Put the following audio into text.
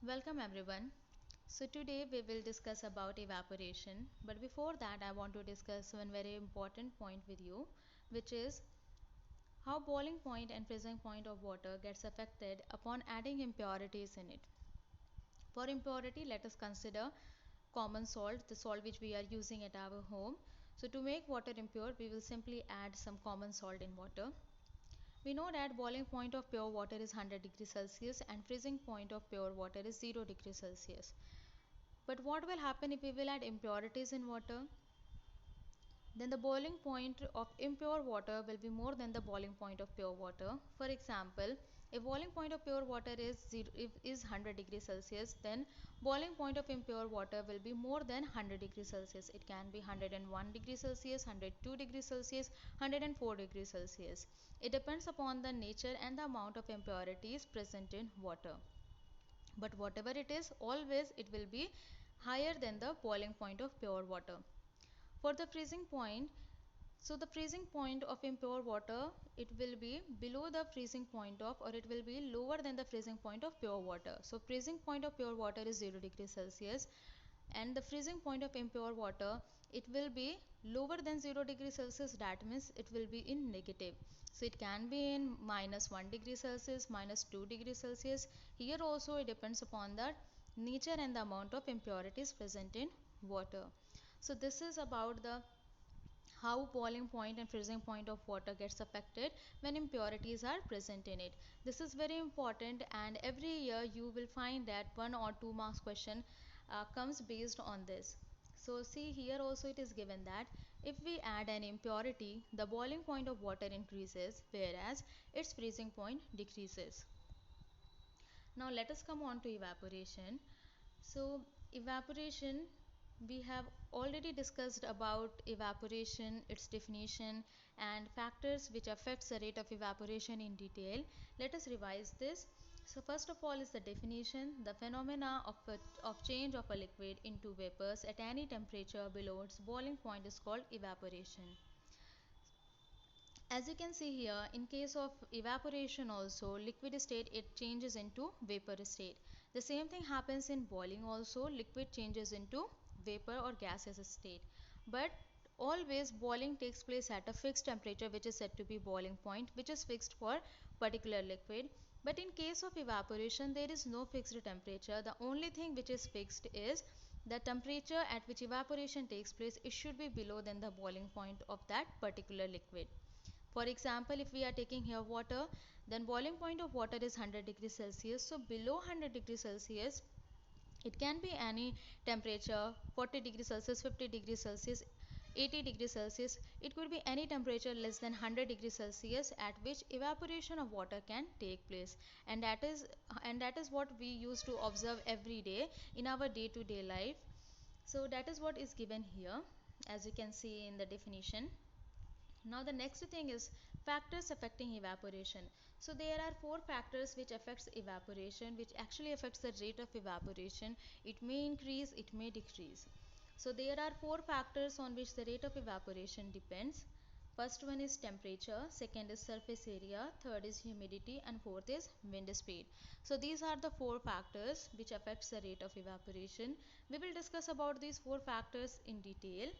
Welcome everyone. So today we will discuss about evaporation, but before that I want to discuss one very important point with you, which is how boiling point and freezing point of water gets affected upon adding impurities in it. For impurity, let us consider common salt, the salt which we are using at our home. So to make water impure, we will simply add some common salt in water. We know that boiling point of pure water is 100 degrees Celsius and freezing point of pure water is 0 degrees Celsius. But what will happen if we will add impurities in water? Then the boiling point of impure water will be more than the boiling point of pure water. For example, if boiling point of pure water is 100 degrees Celsius, then boiling point of impure water will be more than 100 degrees Celsius. It can be 101 degrees Celsius, 102 degrees Celsius, 104 degrees Celsius. It depends upon the nature and the amount of impurities present in water. But whatever it is, always it will be higher than the boiling point of pure water. For the freezing point, so the freezing point of impure water, it will be below the freezing point of, or it will be lower than the freezing point of pure water. So freezing point of pure water is 0 degrees Celsius and the freezing point of impure water, it will be lower than 0 degrees Celsius. That means it will be in negative. So it can be in -1 degree Celsius, -2 degrees Celsius. Here also it depends upon the nature and the amount of impurities present in water. So this is about the how boiling point and freezing point of water gets affected when impurities are present in it. This is very important, and every year you will find that 1 or 2 marks question comes based on this. So see, here also it is given that if we add an impurity, the boiling point of water increases whereas its freezing point decreases. Now let us come on to evaporation. So evaporation, we have already discussed about evaporation, its definition and factors which affects the rate of evaporation in detail. Let us revise this. So first of all is the definition. The phenomena of change of a liquid into vapors at any temperature below its boiling point is called evaporation. As you can see here, in case of evaporation also, liquid state it changes into vapor state. The same thing happens in boiling also, liquid changes into vapor or gaseous state. But always boiling takes place at a fixed temperature which is said to be boiling point, which is fixed for particular liquid. But in case of evaporation, there is no fixed temperature. The only thing which is fixed is the temperature at which evaporation takes place. It should be below than the boiling point of that particular liquid. For example, if we are taking here water, then boiling point of water is 100 degrees Celsius. So below 100 degrees Celsius, it can be any temperature, 40 degrees Celsius, 50 degrees Celsius, 80 degrees Celsius. It could be any temperature less than 100 degrees Celsius at which evaporation of water can take place. And that is what we used to observe every day in our day-to-day life. So that is what is given here, as you can see in the definition. Now the next thing is factors affecting evaporation. So there are 4 factors which affects evaporation, which actually affects the rate of evaporation. It may increase, it may decrease. So there are 4 factors on which the rate of evaporation depends. First one is temperature, second is surface area, third is humidity, and fourth is wind speed. So these are the 4 factors which affects the rate of evaporation. We will discuss about these 4 factors in detail.